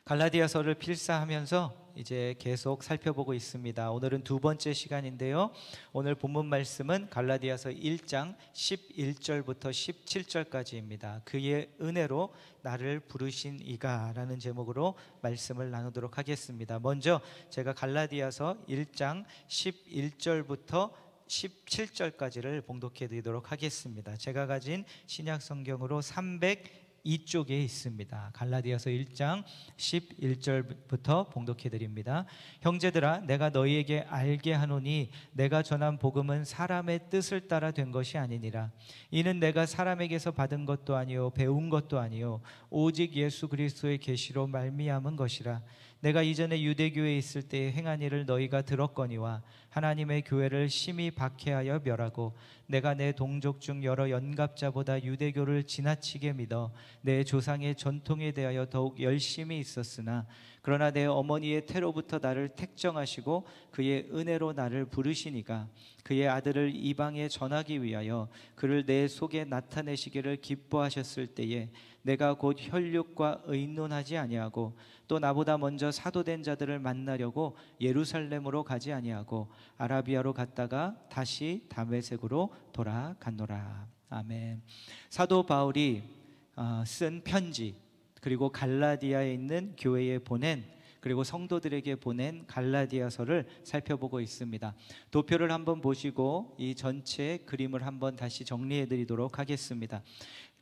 갈라디아서를 필사하면서 이제 계속 살펴보고 있습니다. 오늘은 두 번째 시간인데요. 오늘 본문 말씀은 갈라디아서 1장 11절부터 17절까지입니다. 그의 은혜로 나를 부르신 이가 라는 제목으로 말씀을 나누도록 하겠습니다. 먼저 제가 갈라디아서 1장 11절부터 17절까지를 봉독해 드리도록 하겠습니다. 제가 가진 신약 성경으로 302쪽에 있습니다. 갈라디아서 1장 11절부터 봉독해 드립니다. 형제들아, 내가 너희에게 알게 하노니 내가 전한 복음은 사람의 뜻을 따라 된 것이 아니니라. 이는 내가 사람에게서 받은 것도 아니요 배운 것도 아니요 오직 예수 그리스도의 계시로 말미암은 것이라. 내가 이전에 유대교에 있을 때에 행한 일을 너희가 들었거니와 하나님의 교회를 심히 박해하여 멸하고 내가 내 동족 중 여러 연갑자보다 유대교를 지나치게 믿어 내 조상의 전통에 대하여 더욱 열심히 있었으나 그러나 내 어머니의 태로부터 나를 택정하시고 그의 은혜로 나를 부르시니가 그의 아들을 이방에 전하기 위하여 그를 내 속에 나타내시기를 기뻐하셨을 때에 내가 곧 혈육과 의논하지 아니하고 또 나보다 먼저 사도된 자들을 만나려고 예루살렘으로 가지 아니하고 아라비아로 갔다가 다시 다메섹으로 돌아갔노라. 아멘. 사도 바울이 쓴 편지, 그리고 갈라디아에 있는 교회에 보낸, 그리고 성도들에게 보낸 갈라디아서를 살펴보고 있습니다. 도표를 한번 보시고 이 전체 그림을 한번 다시 정리해 드리도록 하겠습니다.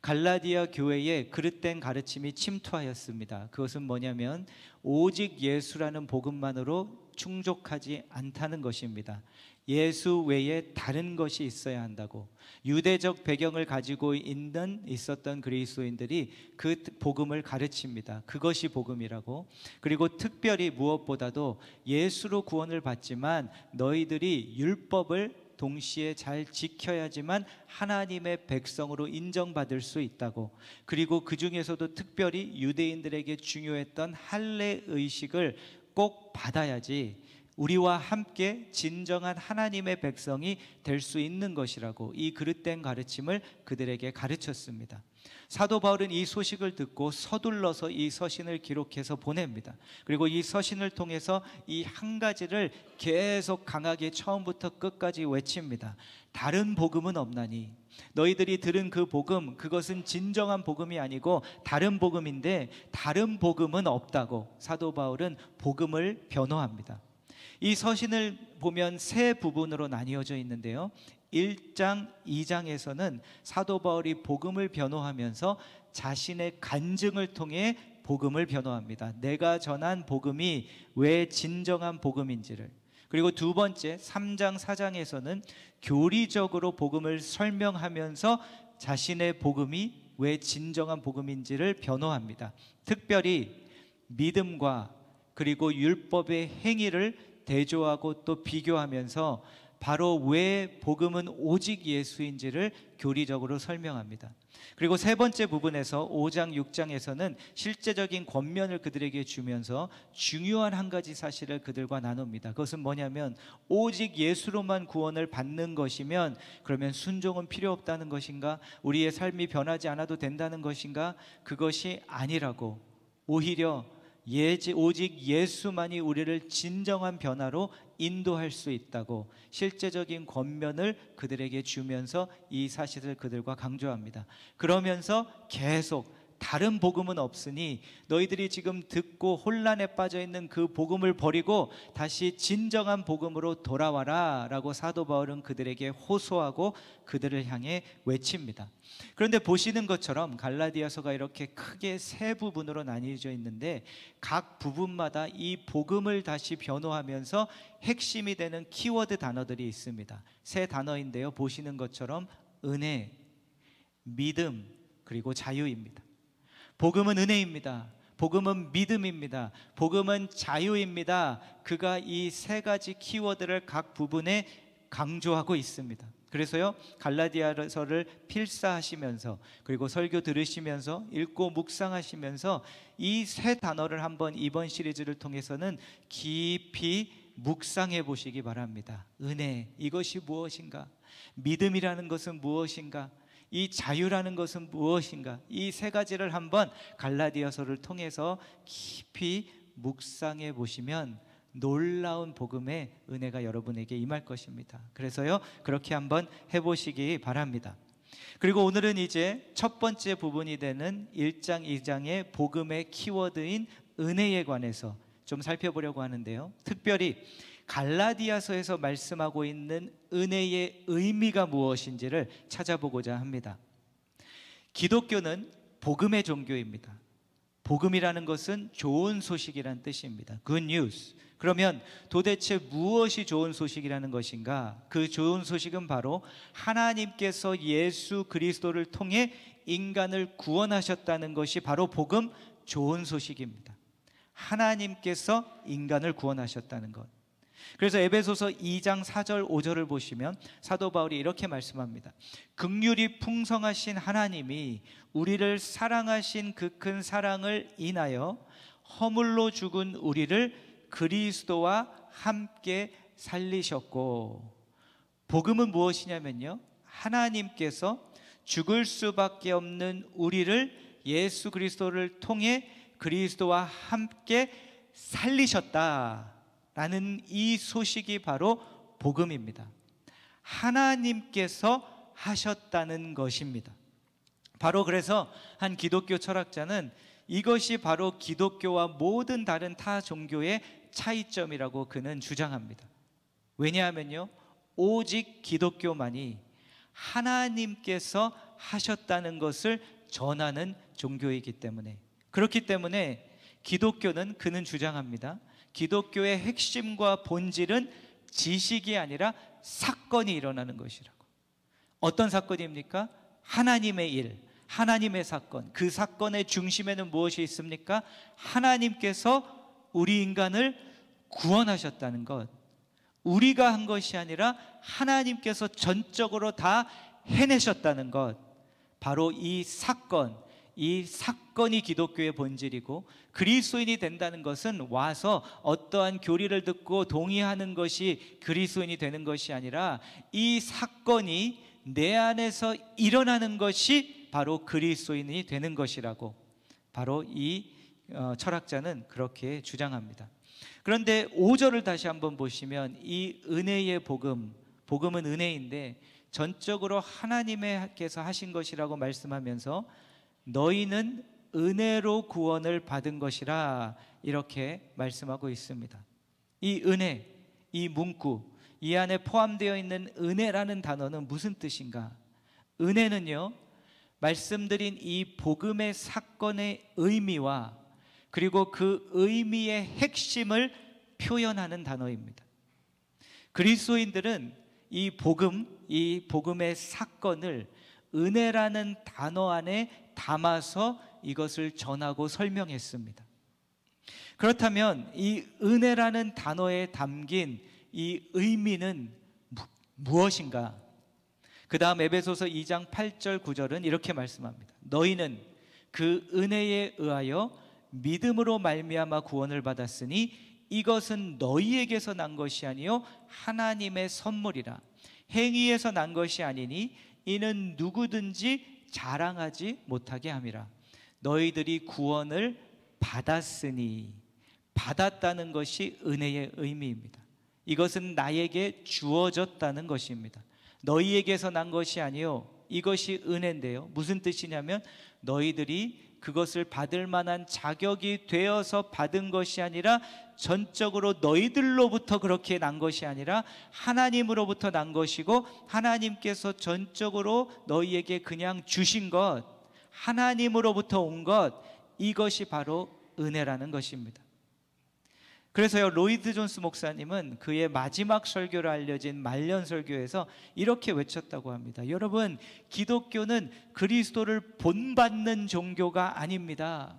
갈라디아 교회에 그릇된 가르침이 침투하였습니다. 그것은 뭐냐면 오직 예수라는 복음만으로 충족하지 않다는 것입니다. 예수 외에 다른 것이 있어야 한다고, 유대적 배경을 가지고 있었던 그리스도인들이 그 복음을 가르칩니다. 그것이 복음이라고. 그리고 특별히 무엇보다도 예수로 구원을 받지만 너희들이 율법을 동시에 잘 지켜야지만 하나님의 백성으로 인정받을 수 있다고. 그리고 그 중에서도 특별히 유대인들에게 중요했던 할례 의식을 꼭 받아야지 우리와 함께 진정한 하나님의 백성이 될 수 있는 것이라고 이 그릇된 가르침을 그들에게 가르쳤습니다. 사도 바울은 이 소식을 듣고 서둘러서 이 서신을 기록해서 보냅니다. 그리고 이 서신을 통해서 이 한 가지를 계속 강하게 처음부터 끝까지 외칩니다. 다른 복음은 없나니, 너희들이 들은 그 복음, 그것은 진정한 복음이 아니고 다른 복음인데 다른 복음은 없다고 사도 바울은 복음을 변호합니다. 이 서신을 보면 세 부분으로 나뉘어져 있는데요. 1장, 2장에서는 사도 바울이 복음을 변호하면서 자신의 간증을 통해 복음을 변호합니다. 내가 전한 복음이 왜 진정한 복음인지를. 그리고 두 번째 3장, 4장에서는 교리적으로 복음을 설명하면서 자신의 복음이 왜 진정한 복음인지를 변호합니다. 특별히 믿음과 그리고 율법의 행위를 대조하고 또 비교하면서 바로 왜 복음은 오직 예수인지를 교리적으로 설명합니다. 그리고 세 번째 부분에서 5장, 6장에서는 실제적인 권면을 그들에게 주면서 중요한 한 가지 사실을 그들과 나눕니다. 그것은 뭐냐면 오직 예수로만 구원을 받는 것이면 그러면 순종은 필요 없다는 것인가? 우리의 삶이 변하지 않아도 된다는 것인가? 그것이 아니라고, 오히려 오직 예수만이 우리를 진정한 변화로 인도할 수 있다고 실제적인 권면을 그들에게 주면서 이 사실을 그들과 강조합니다. 그러면서 계속 다른 복음은 없으니 너희들이 지금 듣고 혼란에 빠져 있는 그 복음을 버리고 다시 진정한 복음으로 돌아와라 라고 사도 바울은 그들에게 호소하고 그들을 향해 외칩니다. 그런데 보시는 것처럼 갈라디아서가 이렇게 크게 세 부분으로 나뉘어져 있는데 각 부분마다 이 복음을 다시 변호하면서 핵심이 되는 키워드 단어들이 있습니다. 세 단어인데요, 보시는 것처럼 은혜, 믿음, 그리고 자유입니다. 복음은 은혜입니다. 복음은 믿음입니다. 복음은 자유입니다. 그가 이 세 가지 키워드를 각 부분에 강조하고 있습니다. 그래서요, 갈라디아서를 필사하시면서 그리고 설교 들으시면서 읽고 묵상하시면서 이 세 단어를 한번 이번 시리즈를 통해서는 깊이 묵상해 보시기 바랍니다. 은혜, 이것이 무엇인가? 믿음이라는 것은 무엇인가? 이 자유라는 것은 무엇인가? 이 세 가지를 한번 갈라디아서를 통해서 깊이 묵상해 보시면 놀라운 복음의 은혜가 여러분에게 임할 것입니다. 그래서요, 그렇게 한번 해보시기 바랍니다. 그리고 오늘은 이제 첫 번째 부분이 되는 1장, 2장의 복음의 키워드인 은혜에 관해서 좀 살펴보려고 하는데요, 특별히 갈라디아서에서 말씀하고 있는 은혜의 의미가 무엇인지를 찾아보고자 합니다. 기독교는 복음의 종교입니다. 복음이라는 것은 좋은 소식이란 뜻입니다. Good news. 그러면 도대체 무엇이 좋은 소식이라는 것인가? 그 좋은 소식은 바로 하나님께서 예수 그리스도를 통해 인간을 구원하셨다는 것이 바로 복음 좋은 소식입니다. 하나님께서 인간을 구원하셨다는 것. 그래서 에베소서 2장 4절 5절을 보시면 사도 바울이 이렇게 말씀합니다. 긍휼이 풍성하신 하나님이 우리를 사랑하신 그 큰 사랑을 인하여 허물로 죽은 우리를 그리스도와 함께 살리셨고, 복음은 무엇이냐면요, 하나님께서 죽을 수밖에 없는 우리를 예수 그리스도를 통해 그리스도와 함께 살리셨다라는 이 소식이 바로 복음입니다. 하나님께서 하셨다는 것입니다. 바로 그래서 한 기독교 철학자는 이것이 바로 기독교와 모든 다른 타 종교의 차이점이라고 그는 주장합니다. 왜냐하면요, 오직 기독교만이 하나님께서 하셨다는 것을 전하는 종교이기 때문에, 그렇기 때문에 기독교는, 그는 주장합니다, 기독교의 핵심과 본질은 지식이 아니라 사건이 일어나는 것이라고. 어떤 사건입니까? 하나님의 일, 하나님의 사건. 그 사건의 중심에는 무엇이 있습니까? 하나님께서 우리 인간을 구원하셨다는 것. 우리가 한 것이 아니라 하나님께서 전적으로 다 해내셨다는 것. 바로 이 사건이 기독교의 본질이고, 그리스도인이 된다는 것은 와서 어떠한 교리를 듣고 동의하는 것이 그리스도인이 되는 것이 아니라 이 사건이 내 안에서 일어나는 것이 바로 그리스도인이 되는 것이라고, 바로 이 철학자는 그렇게 주장합니다. 그런데 5절을 다시 한번 보시면 이 은혜의 복음은 은혜인데 전적으로 하나님께서 하신 것이라고 말씀하면서 너희는 은혜로 구원을 받은 것이라 이렇게 말씀하고 있습니다. 이 은혜, 이 문구, 이 안에 포함되어 있는 은혜라는 단어는 무슨 뜻인가? 은혜는요, 말씀드린 이 복음의 사건의 의미와 그리고 그 의미의 핵심을 표현하는 단어입니다. 그리스도인들은 이 복음의 사건을 은혜라는 단어 안에 담아서 이것을 전하고 설명했습니다. 그렇다면 이 은혜라는 단어에 담긴 이 의미는 무엇인가? 그 다음 에베소서 2장 8절 9절은 이렇게 말씀합니다. 너희는 그 은혜에 의하여 믿음으로 말미암아 구원을 받았으니 이것은 너희에게서 난 것이 아니요 하나님의 선물이라. 행위에서 난 것이 아니니 이는 누구든지 자랑하지 못하게 함이라. 너희들이 구원을 받았으니, 받았다는 것이 은혜의 의미입니다. 이것은 나에게 주어졌다는 것입니다. 너희에게서 난 것이 아니요 이것이 은혜인데요, 무슨 뜻이냐면 너희들이 그것을 받을 만한 자격이 되어서 받은 것이 아니라 전적으로 너희들로부터 그렇게 난 것이 아니라 하나님으로부터 난 것이고, 하나님께서 전적으로 너희에게 그냥 주신 것, 하나님으로부터 온 것, 이것이 바로 은혜라는 것입니다. 그래서요, 로이드 존스 목사님은 그의 마지막 설교로 알려진 말년 설교에서 이렇게 외쳤다고 합니다. 여러분, 기독교는 그리스도를 본받는 종교가 아닙니다.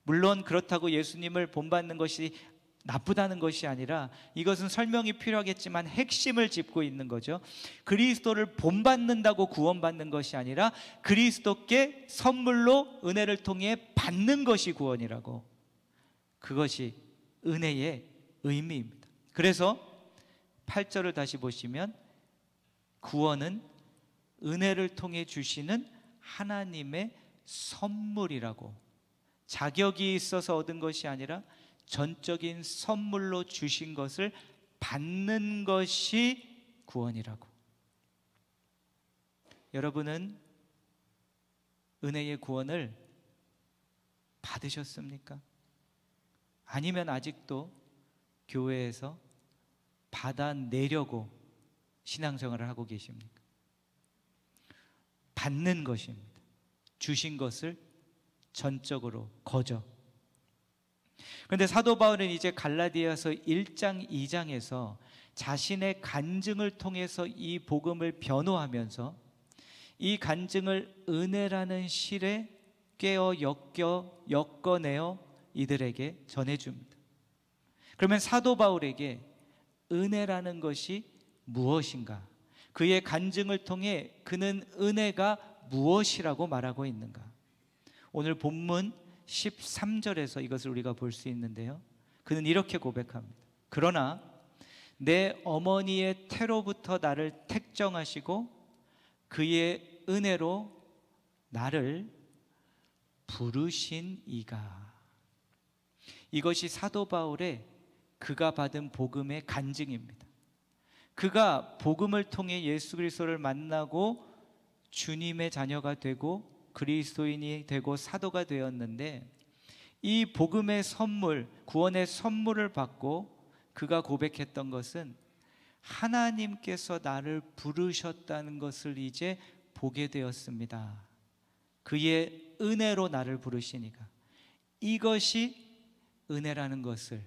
물론 그렇다고 예수님을 본받는 것이 나쁘다는 것이 아니라 이것은 설명이 필요하겠지만 핵심을 짚고 있는 거죠. 그리스도를 본받는다고 구원받는 것이 아니라 그리스도께 선물로 은혜를 통해 받는 것이 구원이라고. 그것이 은혜의 의미입니다. 그래서 8절을 다시 보시면 구원은 은혜를 통해 주시는 하나님의 선물이라고, 자격이 있어서 얻은 것이 아니라 전적인 선물로 주신 것을 받는 것이 구원이라고. 여러분은 은혜의 구원을 받으셨습니까? 아니면 아직도 교회에서 받아내려고 신앙생활을 하고 계십니까? 받는 것입니다. 주신 것을 전적으로 거저. 그런데 사도 바울은 이제 갈라디아서 1장 2장에서 자신의 간증을 통해서 이 복음을 변호하면서 이 간증을 은혜라는 실에 깨어 엮어내어 이들에게 전해줍니다. 그러면 사도 바울에게 은혜라는 것이 무엇인가? 그의 간증을 통해 그는 은혜가 무엇이라고 말하고 있는가? 오늘 본문 13절에서 이것을 우리가 볼 수 있는데요, 그는 이렇게 고백합니다. 그러나 내 어머니의 태로부터 나를 택정하시고 그의 은혜로 나를 부르신 이가. 이것이 사도 바울의 그가 받은 복음의 간증입니다. 그가 복음을 통해 예수 그리스도를 만나고 주님의 자녀가 되고 그리스도인이 되고 사도가 되었는데, 이 복음의 선물, 구원의 선물을 받고 그가 고백했던 것은 하나님께서 나를 부르셨다는 것을 이제 보게 되었습니다. 그의 은혜로 나를 부르시니까. 이것이 은혜라는 것을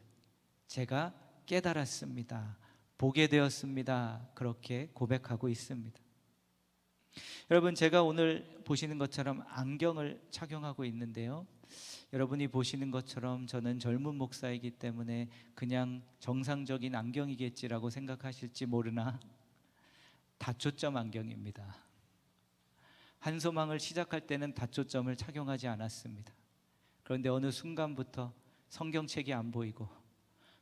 제가 깨달았습니다. 보게 되었습니다. 그렇게 고백하고 있습니다. 여러분, 제가 오늘 보시는 것처럼 안경을 착용하고 있는데요, 여러분이 보시는 것처럼 저는 젊은 목사이기 때문에 그냥 정상적인 안경이겠지라고 생각하실지 모르나 다초점 안경입니다. 한소망을 시작할 때는 다초점을 착용하지 않았습니다. 그런데 어느 순간부터 성경책이 안 보이고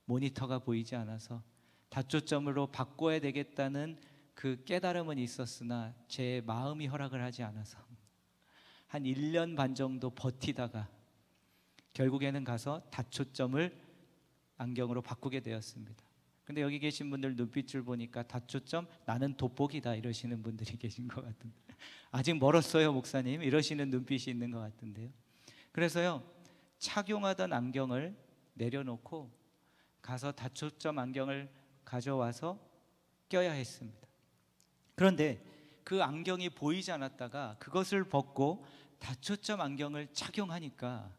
모니터가 보이지 않아서 다초점으로 바꿔야 되겠다는 그 깨달음은 있었으나 제 마음이 허락을 하지 않아서 한 1년 반 정도 버티다가 결국에는 가서 다초점을 안경으로 바꾸게 되었습니다. 근데 여기 계신 분들 눈빛을 보니까 다초점 나는 돋보기다 이러시는 분들이 계신 것 같은데, 아직 멀었어요 목사님 이러시는 눈빛이 있는 것 같은데요. 그래서요, 착용하던 안경을 내려놓고 가서 다초점 안경을 가져와서 껴야 했습니다. 그런데 그 안경이 보이지 않았다가 그것을 벗고 다초점 안경을 착용하니까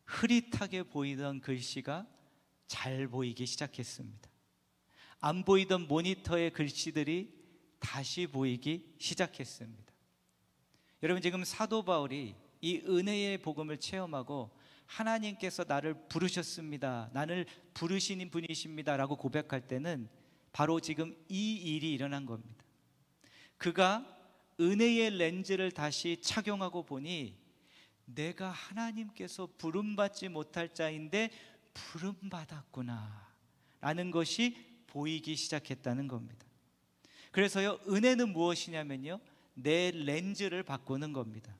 흐릿하게 보이던 글씨가 잘 보이기 시작했습니다. 안 보이던 모니터의 글씨들이 다시 보이기 시작했습니다. 여러분, 지금 사도 바울이 이 은혜의 복음을 체험하고 하나님께서 나를 부르셨습니다, 나를 부르신 분이십니다 라고 고백할 때는 바로 지금 이 일이 일어난 겁니다. 그가 은혜의 렌즈를 다시 착용하고 보니 내가 하나님께서 부름받지 못할 자인데 부름받았구나 라는 것이 보이기 시작했다는 겁니다. 그래서요, 은혜는 무엇이냐면요, 내 렌즈를 바꾸는 겁니다.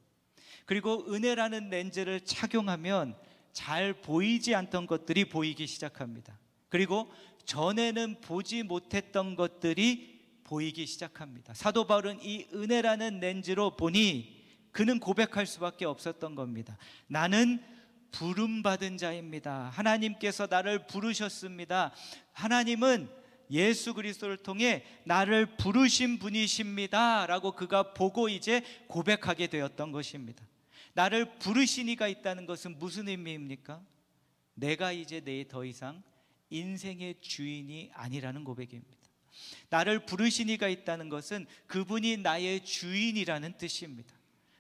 그리고 은혜라는 렌즈를 착용하면 잘 보이지 않던 것들이 보이기 시작합니다. 그리고 전에는 보지 못했던 것들이 보이기 시작합니다. 사도 바울은 이 은혜라는 렌즈로 보니 그는 고백할 수밖에 없었던 겁니다. 나는 부름받은 자입니다. 하나님께서 나를 부르셨습니다. 하나님은 예수 그리스도를 통해 나를 부르신 분이십니다 라고 그가 보고 이제 고백하게 되었던 것입니다. 나를 부르신 이가 있다는 것은 무슨 의미입니까? 내가 이제 더 이상 인생의 주인이 아니라는 고백입니다. 나를 부르신 이가 있다는 것은 그분이 나의 주인이라는 뜻입니다.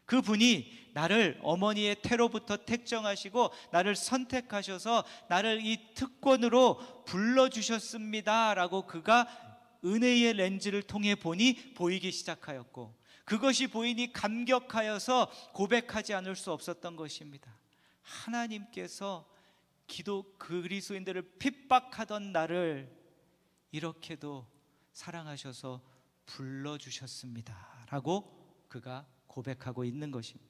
그분이 나를 어머니의 태로부터 택정하시고 나를 선택하셔서 나를 이 특권으로 불러주셨습니다 라고 그가 은혜의 렌즈를 통해 보니 보이기 시작하였고, 그것이 보이니 감격하여서 고백하지 않을 수 없었던 것입니다. 하나님께서 그리스도인들을 핍박하던 나를 이렇게도 사랑하셔서 불러주셨습니다 라고 그가 고백하고 있는 것입니다.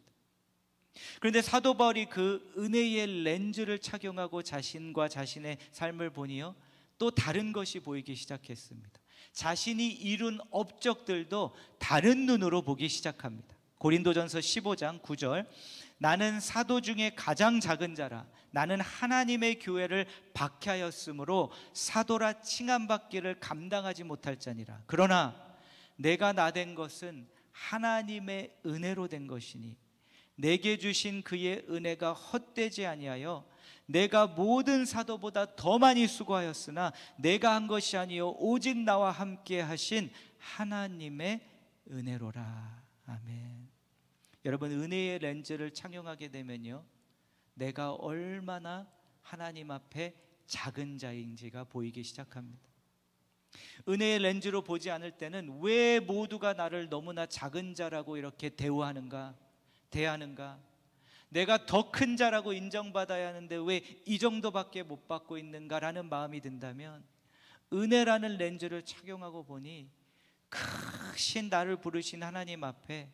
그런데 사도 바울이 그 은혜의 렌즈를 착용하고 자신과 자신의 삶을 보니요, 또 다른 것이 보이기 시작했습니다. 자신이 이룬 업적들도 다른 눈으로 보기 시작합니다. 고린도전서 15장 9절, 나는 사도 중에 가장 작은 자라. 나는 하나님의 교회를 박해하였으므로 사도라 칭함받기를 감당하지 못할 자니라. 그러나 내가 나된 것은 하나님의 은혜로 된 것이니 내게 주신 그의 은혜가 헛되지 아니하여 내가 모든 사도보다 더 많이 수고하였으나 내가 한 것이 아니요 오직 나와 함께 하신 하나님의 은혜로라. 아멘. 여러분, 은혜의 렌즈를 착용하게 되면요, 내가 얼마나 하나님 앞에 작은 자인지가 보이기 시작합니다. 은혜의 렌즈로 보지 않을 때는 왜 모두가 나를 너무나 작은 자라고 이렇게 대하는가? 내가 더 큰 자라고 인정받아야 하는데 왜 이 정도밖에 못 받고 있는가라는 마음이 든다면, 은혜라는 렌즈를 착용하고 보니 크신 나를 부르신 하나님 앞에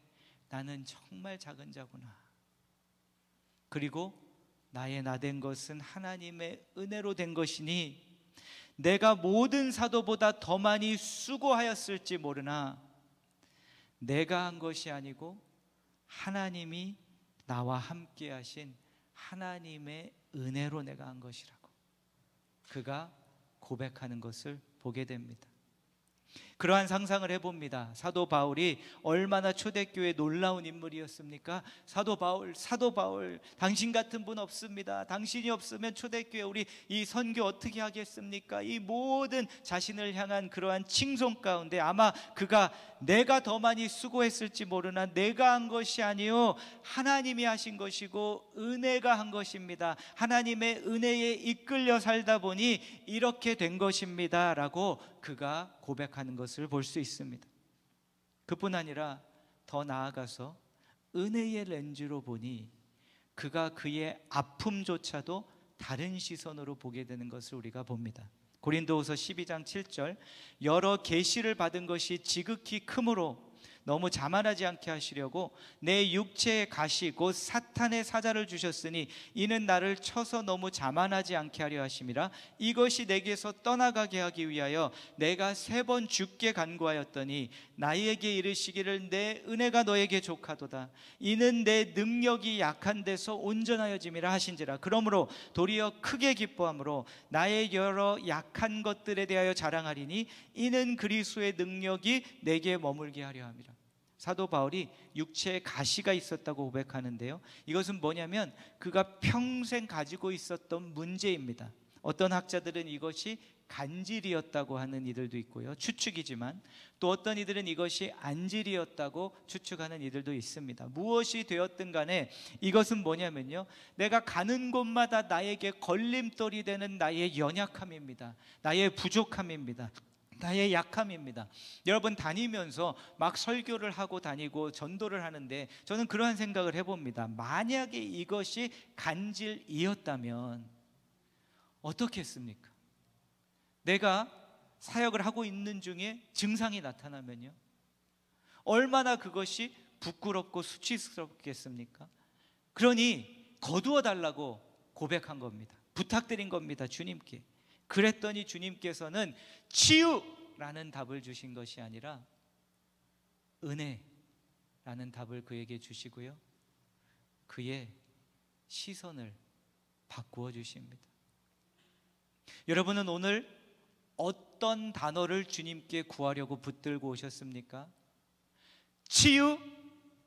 나는 정말 작은 자구나. 그리고 나의 나된 것은 하나님의 은혜로 된 것이니 내가 모든 사도보다 더 많이 수고하였을지 모르나 내가 한 것이 아니고 하나님이 나와 함께 하신 하나님의 은혜로 내가 한 것이라고 그가 고백하는 것을 보게 됩니다. 그러한 상상을 해봅니다. 사도 바울이 얼마나 초대교회 놀라운 인물이었습니까? 사도 바울, 당신 같은 분 없습니다. 당신이 없으면 초대교회 우리 이 선교 어떻게 하겠습니까? 이 모든 자신을 향한 그러한 칭송 가운데 아마 그가 내가 더 많이 수고했을지 모르나 내가 한 것이 아니요 하나님이 하신 것이고 은혜가 한 것입니다. 하나님의 은혜에 이끌려 살다 보니 이렇게 된 것입니다 라고 그가 고백하는 것을 볼 수 있습니다. 그뿐 아니라 더 나아가서 은혜의 렌즈로 보니 그가 그의 아픔조차도 다른 시선으로 보게 되는 것을 우리가 봅니다. 고린도후서 12장 7절, 여러 계시를 받은 것이 지극히 크므로 너무 자만하지 않게 하시려고 내 육체의 가시 곧 사탄의 사자를 주셨으니 이는 나를 쳐서 너무 자만하지 않게 하려 하심이라. 이것이 내게서 떠나가게 하기 위하여 내가 3번 주께 간구하였더니 나에게 이르시기를 내 은혜가 너에게 족하도다. 이는 내 능력이 약한 데서 온전하여짐이라 하신지라. 그러므로 도리어 크게 기뻐함으로 나의 여러 약한 것들에 대하여 자랑하리니 이는 그리스도의 능력이 내게 머물게 하려 함이라. 사도 바울이 육체에 가시가 있었다고 고백하는데요, 이것은 뭐냐면 그가 평생 가지고 있었던 문제입니다. 어떤 학자들은 이것이 간질이었다고 하는 이들도 있고요, 추측이지만 또 어떤 이들은 이것이 안질이었다고 추측하는 이들도 있습니다. 무엇이 되었든 간에 이것은 뭐냐면요, 내가 가는 곳마다 나에게 걸림돌이 되는 나의 연약함입니다. 나의 부족함입니다. 나의 약함입니다. 여러분, 다니면서 막 설교를 하고 다니고 전도를 하는데 저는 그러한 생각을 해봅니다. 만약에 이것이 간질이었다면 어떻게 했습니까? 내가 사역을 하고 있는 중에 증상이 나타나면요, 얼마나 그것이 부끄럽고 수치스럽겠습니까? 그러니 거두어 달라고 고백한 겁니다. 부탁드린 겁니다, 주님께. 그랬더니 주님께서는 치유라는 답을 주신 것이 아니라 은혜라는 답을 그에게 주시고요, 그의 시선을 바꾸어 주십니다. 여러분은 오늘 어떤 단어를 주님께 구하려고 붙들고 오셨습니까? 치유?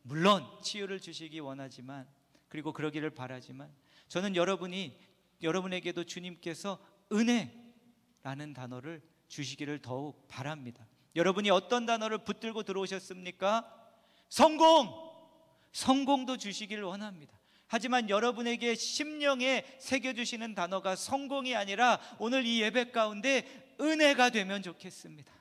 물론 치유를 주시기 원하지만, 그리고 그러기를 바라지만, 저는 여러분에게도 주님께서 은혜라는 단어를 주시기를 더욱 바랍니다. 여러분이 어떤 단어를 붙들고 들어오셨습니까? 성공도 주시기를 원합니다. 하지만 여러분에게 심령에 새겨주시는 단어가 성공이 아니라 오늘 이 예배 가운데 은혜가 되면 좋겠습니다.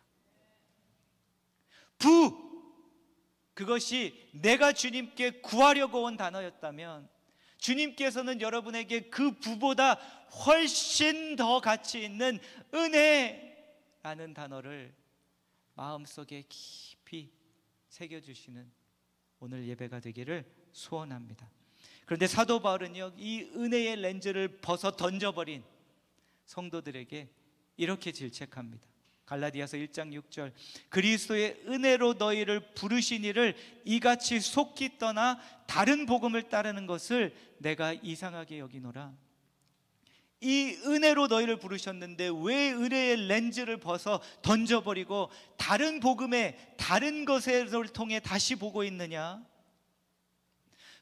그것이 내가 주님께 구하려고 온 단어였다면 주님께서는 여러분에게 그 부보다 훨씬 더 가치 있는 은혜라는 단어를 마음속에 깊이 새겨주시는 오늘 예배가 되기를 소원합니다. 그런데 사도 바울은요, 이 은혜의 렌즈를 벗어 던져버린 성도들에게 이렇게 질책합니다. 갈라디아서 1장 6절, 그리스도의 은혜로 너희를 부르신 이를 이같이 속기 떠나 다른 복음을 따르는 것을 내가 이상하게 여기노라. 이 은혜로 너희를 부르셨는데 왜 은혜의 렌즈를 벗어 던져버리고 다른 복음에 다른 것을 통해 다시 보고 있느냐?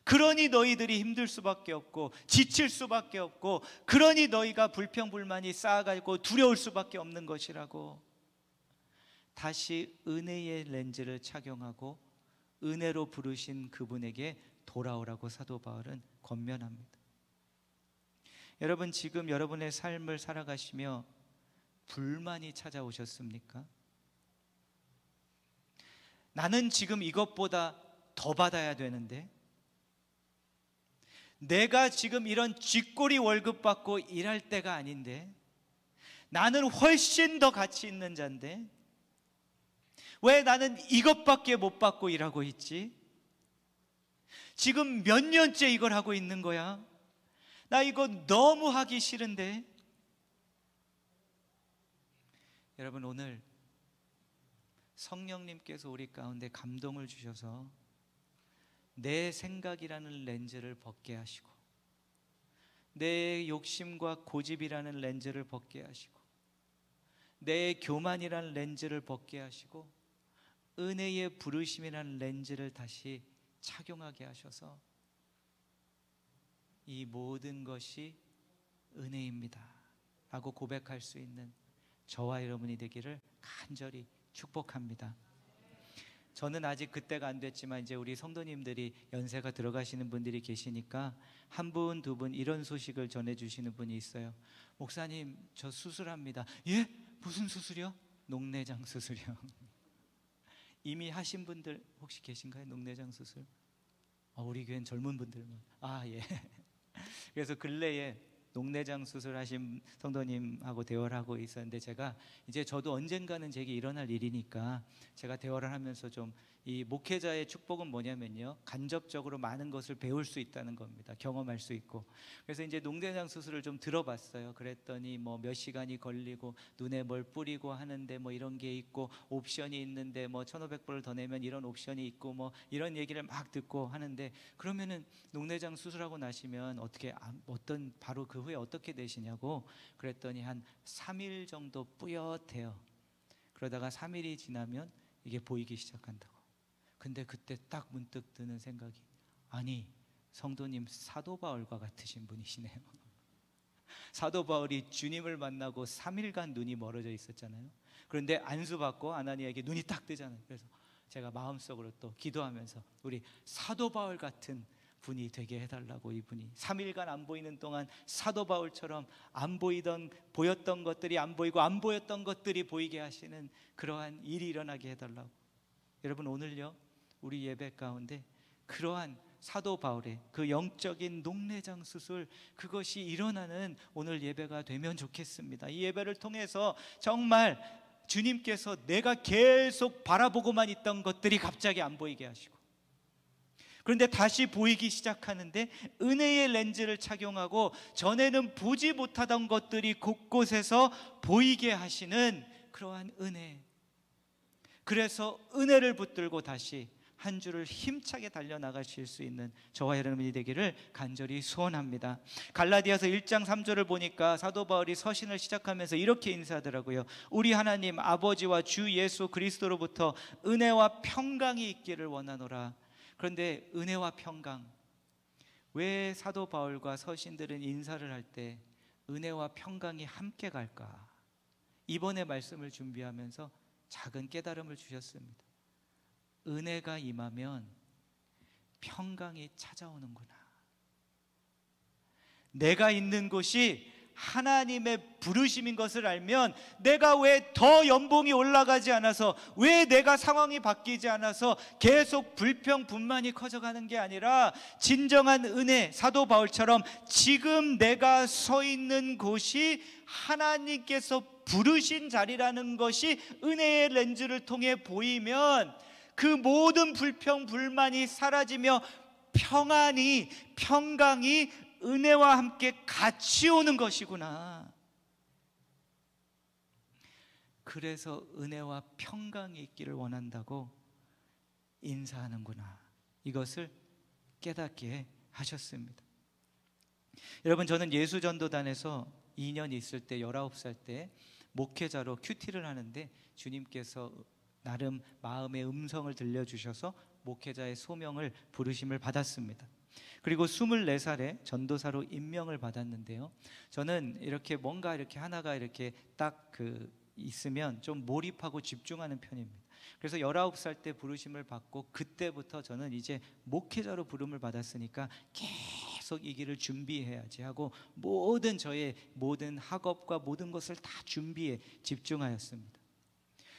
그러니 너희들이 힘들 수밖에 없고 지칠 수밖에 없고, 그러니 너희가 불평불만이 쌓아가지고 두려울 수밖에 없는 것이라고. 다시 은혜의 렌즈를 착용하고 은혜로 부르신 그분에게 돌아오라고 사도 바울은 권면합니다. 여러분, 지금 여러분의 삶을 살아가시며 불만이 찾아오셨습니까? 나는 지금 이것보다 더 받아야 되는데, 내가 지금 이런 쥐꼬리 월급 받고 일할 때가 아닌데, 나는 훨씬 더 가치 있는 자인데 왜 나는 이것밖에 못 받고 일하고 있지? 지금 몇 년째 이걸 하고 있는 거야? 나 이거 너무 하기 싫은데. 여러분, 오늘 성령님께서 우리 가운데 감동을 주셔서 내 생각이라는 렌즈를 벗게 하시고, 내 욕심과 고집이라는 렌즈를 벗게 하시고, 내 교만이라는 렌즈를 벗게 하시고, 은혜의 부르심이라는 렌즈를 다시 착용하게 하셔서 이 모든 것이 은혜입니다 라고 고백할 수 있는 저와 여러분이 되기를 간절히 축복합니다. 저는 아직 그때가 안 됐지만 이제 우리 성도님들이 연세가 들어가시는 분들이 계시니까 한 분, 두 분 이런 소식을 전해주시는 분이 있어요. 목사님, 저 수술합니다. 예? 무슨 수술이요? 녹내장 수술이요. 이미 하신 분들 혹시 계신가요? 녹내장 수술? 우리 교회는 젊은 분들만. 예. 그래서 근래에 녹내장 수술하신 성도님하고 대화를 하고 있었는데, 제가 이제 저도 언젠가는 제게 일어날 일이니까 제가 대화를 하면서 좀 이 목회자의 축복은 뭐냐면요, 간접적으로 많은 것을 배울 수 있다는 겁니다. 경험할 수 있고. 그래서 이제 녹내장 수술을 좀 들어봤어요. 그랬더니 뭐 몇 시간이 걸리고 눈에 뭘 뿌리고 하는데 뭐 이런 게 있고 옵션이 있는데 뭐 1,500불을 더 내면 이런 옵션이 있고 뭐 이런 얘기를 막 듣고 하는데, 그러면은 녹내장 수술하고 나시면 어떤 바로 그 후에 어떻게 되시냐고 그랬더니 한 3일 정도 뿌옇해요. 그러다가 3일이 지나면 이게 보이기 시작한다고. 근데 그때 딱 문득 드는 생각이, 아니, 성도님 사도 바울과 같으신 분이시네요. 사도 바울이 주님을 만나고 3일간 눈이 멀어져 있었잖아요. 그런데 안수받고 아나니아에게 눈이 딱 뜨잖아요. 그래서 제가 마음속으로 또 기도하면서 우리 사도 바울 같은 분이 되게 해달라고, 이분이 3일간 안 보이는 동안 사도 바울처럼 보였던 것들이 안 보이고 안 보였던 것들이 보이게 하시는 그러한 일이 일어나게 해달라고. 여러분, 오늘요 우리 예배 가운데 그러한 사도 바울의 그 영적인 녹내장 수술, 그것이 일어나는 오늘 예배가 되면 좋겠습니다. 이 예배를 통해서 정말 주님께서 내가 계속 바라보고만 있던 것들이 갑자기 안 보이게 하시고, 그런데 다시 보이기 시작하는데 은혜의 렌즈를 착용하고 전에는 보지 못하던 것들이 곳곳에서 보이게 하시는 그러한 은혜. 그래서 은혜를 붙들고 다시 한 주를 힘차게 달려나가실 수 있는 저와 여러분이 되기를 간절히 소원합니다. 갈라디아서 1장 3절을 보니까 사도 바울이 서신을 시작하면서 이렇게 인사하더라고요. 우리 하나님 아버지와 주 예수 그리스도로부터 은혜와 평강이 있기를 원하노라. 그런데 은혜와 평강, 왜 사도 바울과 서신들은 인사를 할 때 은혜와 평강이 함께 갈까? 이번에 말씀을 준비하면서 작은 깨달음을 주셨습니다. 은혜가 임하면 평강이 찾아오는구나. 내가 있는 곳이 하나님의 부르심인 것을 알면 내가 왜 더 연봉이 올라가지 않아서, 왜 내가 상황이 바뀌지 않아서 계속 불평분만이 커져가는 게 아니라 진정한 은혜, 사도 바울처럼 지금 내가 서 있는 곳이 하나님께서 부르신 자리라는 것이 은혜의 렌즈를 통해 보이면 그 모든 불평, 불만이 사라지며 평안이, 평강이 은혜와 함께 같이 오는 것이구나. 그래서 은혜와 평강이 있기를 원한다고 인사하는구나. 이것을 깨닫게 하셨습니다. 여러분, 저는 예수전도단에서 2년 있을 때 19살 때 목회자로 큐티를 하는데 주님께서 나름 마음의 음성을 들려주셔서 목회자의 소명을 부르심을 받았습니다. 그리고 24살에 전도사로 임명을 받았는데요, 저는 이렇게 뭔가 이렇게 하나가 이렇게 딱 있으면 좀 몰입하고 집중하는 편입니다. 그래서 19살 때 부르심을 받고 그때부터 저는 이제 목회자로 부름을 받았으니까 계속 이 길을 준비해야지 하고 저의 모든 학업과 모든 것을 다 준비에 집중하였습니다.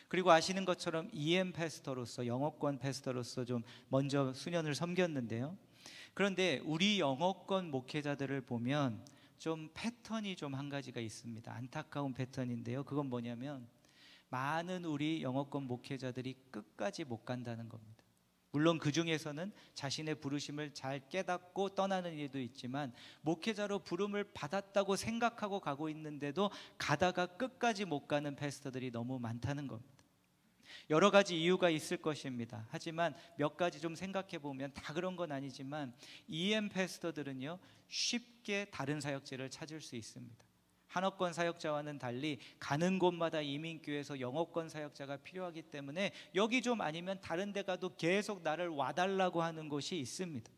그리고 아시는 것처럼 EM 패스터로서, 영어권 패스터로서 좀 먼저 수년을 섬겼는데요, 그런데 우리 영어권 목회자들을 보면 좀 패턴이 좀 한 가지가 있습니다. 안타까운 패턴인데요, 그건 뭐냐면 많은 우리 영어권 목회자들이 끝까지 못 간다는 겁니다. 물론 그 중에서는 자신의 부르심을 잘 깨닫고 떠나는 이도 있지만, 목회자로 부름을 받았다고 생각하고 가고 있는데도 가다가 끝까지 못 가는 패스터들이 너무 많다는 겁니다. 여러 가지 이유가 있을 것입니다. 하지만 몇 가지 좀 생각해 보면, 다 그런 건 아니지만 EM 패스터들은요, 쉽게 다른 사역지를 찾을 수 있습니다. 한어권 사역자와는 달리 가는 곳마다 이민교회에서 영어권 사역자가 필요하기 때문에 여기 좀 아니면 다른 데 가도 계속 나를 와달라고 하는 곳이 있습니다.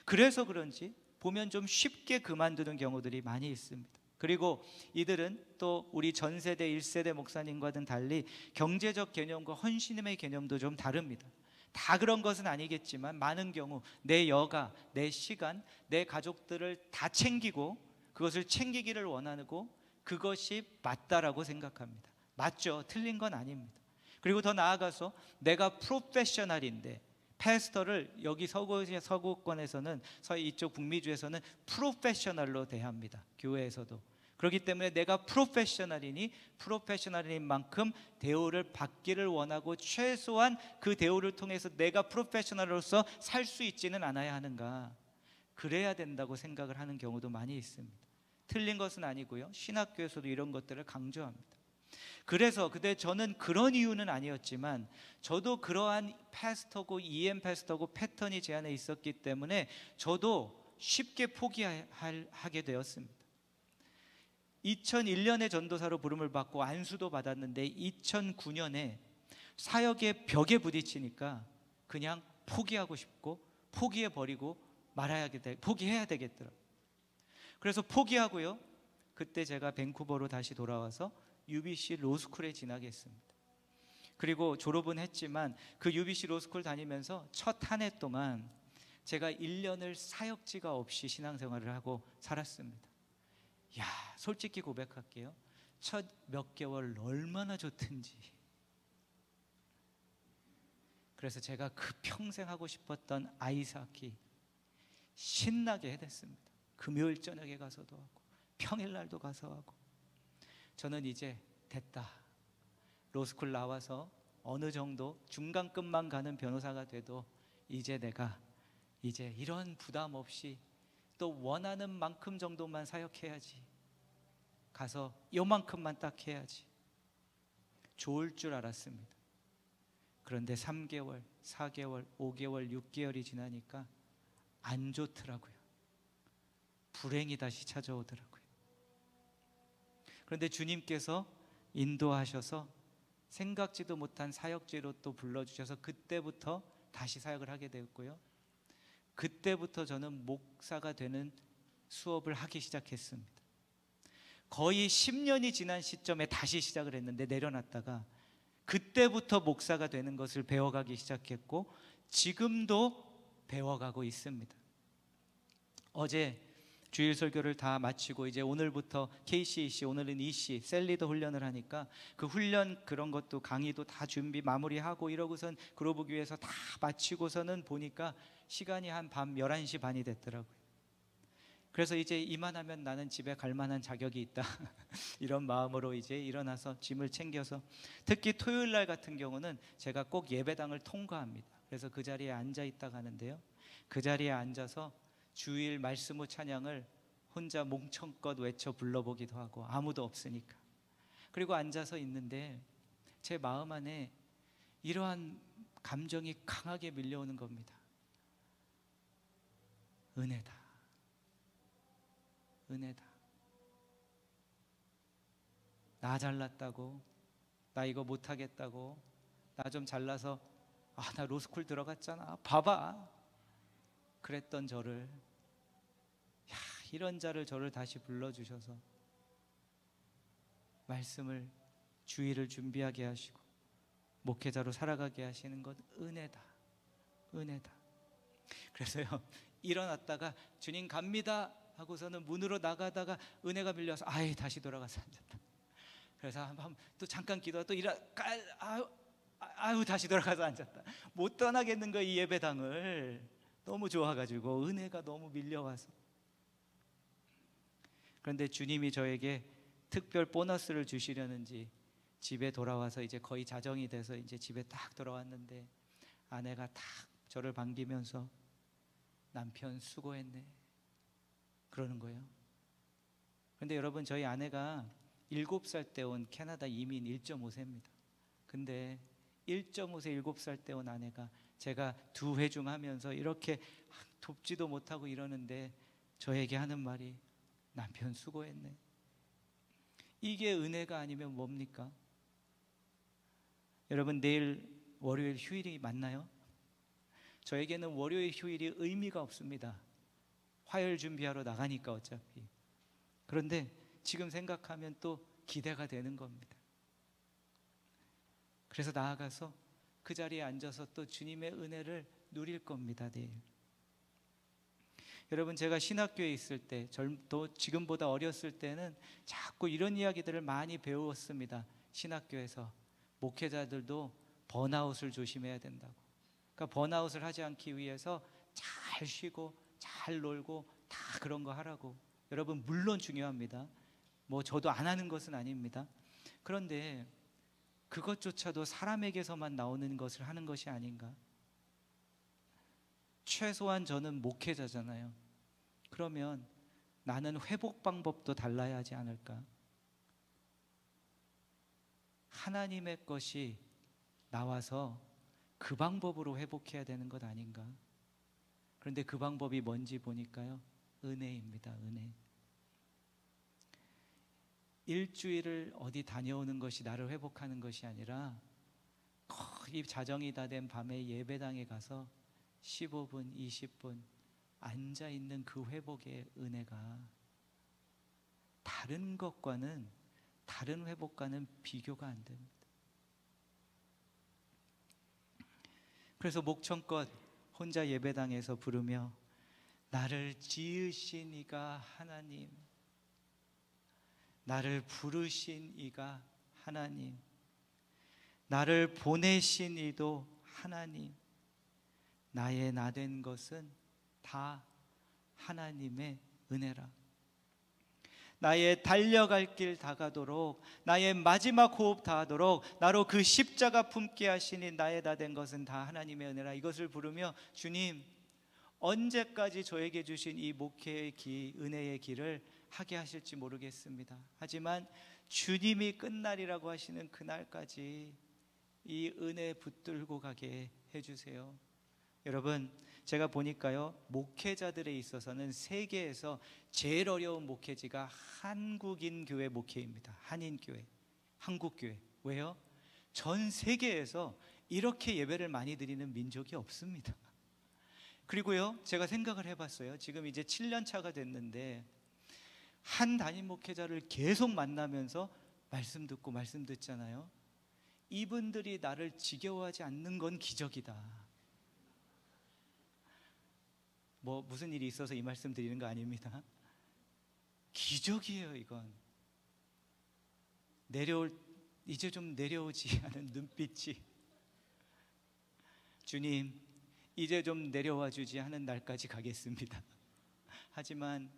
그래서 그런지 보면 좀 쉽게 그만두는 경우들이 많이 있습니다. 그리고 이들은 또 우리 전 세대 1세대 목사님과는 달리 경제적 개념과 헌신의 개념도 좀 다릅니다. 다 그런 것은 아니겠지만 많은 경우 내 여가, 내 시간, 내 가족들을 다 챙기고 그것을 챙기기를 원하고 그것이 맞다라고 생각합니다. 맞죠? 틀린 건 아닙니다. 그리고 더 나아가서 내가 프로페셔널인데, 패스터를 여기 서구권에서는, 이쪽 북미주에서는 프로페셔널로 대합니다. 교회에서도. 그렇기 때문에 내가 프로페셔널인 만큼 대우를 받기를 원하고 최소한 그 대우를 통해서 내가 프로페셔널로서 살 수 있지는 않아야 하는가, 그래야 된다고 생각을 하는 경우도 많이 있습니다. 틀린 것은 아니고요, 신학교에서도 이런 것들을 강조합니다. 그래서 저는 그런 이유는 아니었지만 저도 그러한 EM 패스터고 패턴이 제 안에 있었기 때문에 저도 쉽게 포기하게 되었습니다. 2001년에 전도사로 부름을 받고 안수도 받았는데 2009년에 사역의 벽에 부딪히니까 그냥 포기하고 싶고 포기해버리고 포기해야 되겠더라고요. 그래서 포기하고요, 그때 제가 밴쿠버로 다시 돌아와서 UBC 로스쿨에 진학을 했습니다. 그리고 졸업은 했지만 그 UBC 로스쿨 다니면서 첫 한 해 동안 제가 1년을 사역지가 없이 신앙생활을 하고 살았습니다. 솔직히 고백할게요. 첫 몇 개월 얼마나 좋든지. 그래서 제가 그 평생 하고 싶었던 아이스하키 신나게 해댔습니다. 금요일 저녁에 가서도 하고 평일날도 가서 하고. 저는 이제 됐다, 로스쿨 나와서 어느 정도 중간급만 가는 변호사가 돼도 이제 내가 이런 부담 없이 또 원하는 만큼 정도만 사역해야지, 가서 요만큼만 딱 해야지, 좋을 줄 알았습니다. 그런데 3개월, 4개월, 5개월, 6개월이 지나니까 안 좋더라고요. 불행이 다시 찾아오더라고요. 그런데 주님께서 인도하셔서 생각지도 못한 사역지로 또 불러주셔서 그때부터 다시 사역을 하게 되었고요, 그때부터 저는 목사가 되는 수업을 하기 시작했습니다. 거의 10년이 지난 시점에 다시 시작을 했는데 내려놨다가 그때부터 목사가 되는 것을 배워가기 시작했고 지금도 배워가고 있습니다. 어제 주일 설교를 다 마치고 이제 오늘부터 KCEC, 오늘은 EC, 셀리더 훈련을 하니까 그 훈련 그런 것도 강의도 다 준비 마무리하고 이러고선 그로브 교회에서 다 마치고서는 보니까 시간이 한 밤 11시 반이 됐더라고요. 그래서 이제 이만하면 나는 집에 갈 만한 자격이 있다 이런 마음으로 이제 일어나서 짐을 챙겨서, 특히 토요일 날 같은 경우는 제가 꼭 예배당을 통과합니다. 그래서 그 자리에 앉아 있다 가는데요, 그 자리에 앉아서 주일 말씀 후 찬양을 혼자 몽청껏 외쳐 불러보기도 하고, 아무도 없으니까. 그리고 앉아서 있는데 제 마음 안에 이러한 감정이 강하게 밀려오는 겁니다. 은혜다, 은혜다. 나 잘났다고, 나 이거 못하겠다고, 나 좀 잘나서 나 로스쿨 들어갔잖아, 봐봐, 그랬던 저를, 이런 자를 저를 다시 불러주셔서 말씀을, 주일을 준비하게 하시고 목회자로 살아가게 하시는 것, 은혜다, 은혜다. 그래서요, 일어났다가 주님 갑니다 하고서는 문으로 나가다가 은혜가 밀려서 다시 돌아가서 앉았다. 그래서 또 잠깐 기도하다 또 다시 돌아가서 앉았다. 못 떠나겠는 거예요, 이 예배당을. 너무 좋아가지고, 은혜가 너무 밀려와서. 그런데 주님이 저에게 특별 보너스를 주시려는지 집에 돌아와서 이제 거의 자정이 돼서 이제 집에 딱 돌아왔는데, 아내가 딱 저를 반기면서 남편 수고했네 그러는 거예요. 그런데 여러분, 저희 아내가 7살 때 온 캐나다 이민 1.5세입니다. 근데 1.5세 7살 때 온 아내가 제가 2회중 하면서 이렇게 돕지도 못하고 이러는데 저에게 하는 말이, 남편 수고했네. 이게 은혜가 아니면 뭡니까? 여러분, 내일 월요일 휴일이 맞나요? 저에게는 월요일 휴일이 의미가 없습니다. 화요일 준비하러 나가니까 어차피. 그런데 지금 생각하면 또 기대가 되는 겁니다. 그래서 나아가서 그 자리에 앉아서 또 주님의 은혜를 누릴 겁니다, 내일. 여러분, 제가 신학교에 있을 때, 또 지금보다 어렸을 때는 자꾸 이런 이야기들을 많이 배웠습니다. 신학교에서 목회자들도 번아웃을 조심해야 된다고. 그러니까 번아웃을 하지 않기 위해서 잘 쉬고 잘 놀고 다 그런 거 하라고. 여러분, 물론 중요합니다. 저도 안 하는 것은 아닙니다. 그런데 그것조차도 사람에게서만 나오는 것을 하는 것이 아닌가? 최소한 저는 목회자잖아요. 그러면 나는 회복 방법도 달라야 하지 않을까? 하나님의 것이 나와서 그 방법으로 회복해야 되는 것 아닌가? 그런데 그 방법이 뭔지 보니까요, 은혜입니다. 은혜. 일주일을 어디 다녀오는 것이 나를 회복하는 것이 아니라, 거의 자정이 다 된 밤에 예배당에 가서 15분, 20분 앉아있는 그 회복의 은혜가 다른 것과는, 다른 회복과는 비교가 안 됩니다. 그래서 목청껏 혼자 예배당에서 부르며, 나를 지으신 이가 하나님, 나를 부르신 이가 하나님, 나를 보내신 이도 하나님, 나의 나 된 것은 다 하나님의 은혜라. 나의 달려갈 길 다가도록, 나의 마지막 호흡 다하도록 나로 그 십자가 품게 하시니 나의 다 된 것은 다 하나님의 은혜라. 이것을 부르며, 주님, 언제까지 저에게 주신 이 목회의 길, 은혜의 길을 하게 하실지 모르겠습니다. 하지만 주님이 끝날이라고 하시는 그날까지 이 은혜 붙들고 가게 해주세요. 여러분, 제가 보니까요, 목회자들에 있어서는 세계에서 제일 어려운 목회지가 한국인 교회 목회입니다. 한인교회, 한국교회. 왜요? 전 세계에서 이렇게 예배를 많이 드리는 민족이 없습니다. 그리고요, 제가 생각을 해봤어요. 지금 이제 7년 차가 됐는데 한 담임 목회자를 계속 만나면서 말씀 듣고 말씀 듣잖아요. 이분들이 나를 지겨워하지 않는 건 기적이다. 무슨 일이 있어서 이 말씀 드리는 거 아닙니다. 기적이에요, 이건. 이제 좀 내려오지 하는 눈빛이, 주님, 이제 좀 내려와 주지 하는 날까지 가겠습니다. 하지만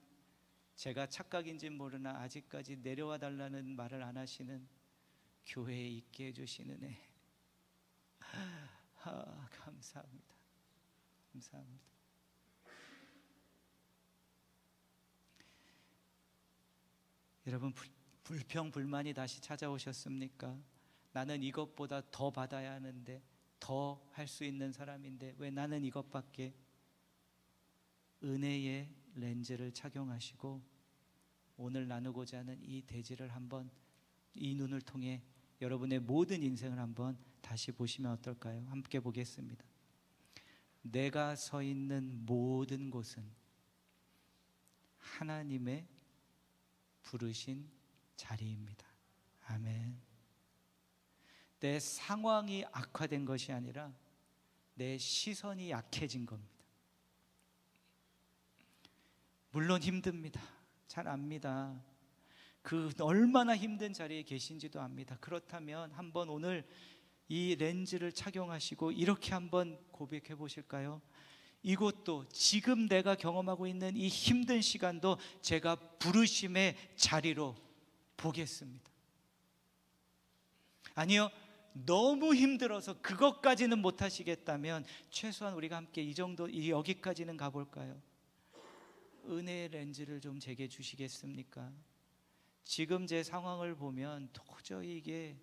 제가 착각인지 모르나 아직까지 내려와 달라는 말을 안 하시는 교회에 있게 해주시는 애. 감사합니다. 감사합니다. 여러분, 불평 불만이 다시 찾아오셨습니까? 나는 이것보다 더 받아야 하는데, 더 할 수 있는 사람인데 왜 나는 이것밖에? 은혜의 렌즈를 착용하시고 오늘 나누고자 하는 이 대지를 한번, 이 눈을 통해 여러분의 모든 인생을 한번 다시 보시면 어떨까요? 함께 보겠습니다. 내가 서 있는 모든 곳은 하나님의 부르신 자리입니다. 아멘. 내 상황이 악화된 것이 아니라 내 시선이 약해진 겁니다. 물론 힘듭니다. 잘 압니다. 그 얼마나 힘든 자리에 계신지도 압니다. 그렇다면 한번 오늘 이 렌즈를 착용하시고 이렇게 한번 고백해 보실까요? 이곳도, 지금 내가 경험하고 있는 이 힘든 시간도 제가 부르심의 자리로 보겠습니다. 아니요, 너무 힘들어서 그것까지는 못 하시겠다면 최소한 우리가 함께 이 정도, 여기까지는 가볼까요? 은혜의 렌즈를 좀 제게 주시겠습니까? 지금 제 상황을 보면 도저히 이게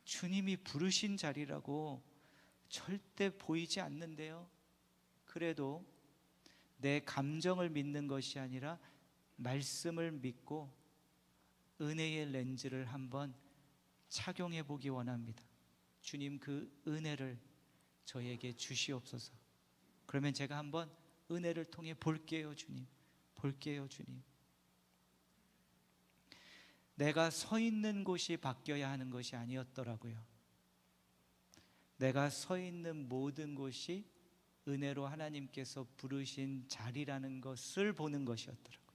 주님이 부르신 자리라고 절대 보이지 않는데요. 그래도 내 감정을 믿는 것이 아니라 말씀을 믿고 은혜의 렌즈를 한번 착용해 보기 원합니다. 주님, 그 은혜를 저에게 주시옵소서. 그러면 제가 한번 은혜를 통해 볼게요, 주님. 볼게요, 주님. 내가 서 있는 곳이 바뀌어야 하는 것이 아니었더라고요. 내가 서 있는 모든 곳이 은혜로 하나님께서 부르신 자리라는 것을 보는 것이었더라고요.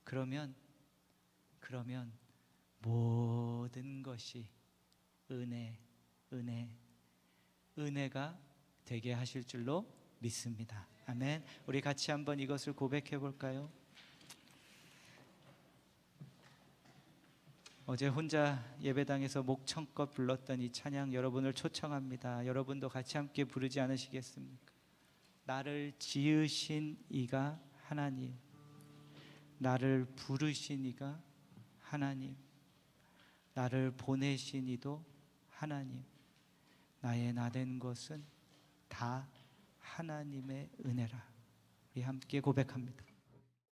그러면 모든 것이 은혜가 되게 하실 줄로 믿습니다. 아멘. 우리 같이 한번 이것을 고백해 볼까요? 어제 혼자 예배당에서 목청껏 불렀던 이 찬양 여러분을 초청합니다. 여러분도 같이 함께 부르지 않으시겠습니까? 나를 지으신 이가 하나님, 나를 부르신 이가 하나님, 나를 보내신 이도 하나님, 나의 나된 것은 다 하나님의 은혜라. 우리 함께 고백합니다.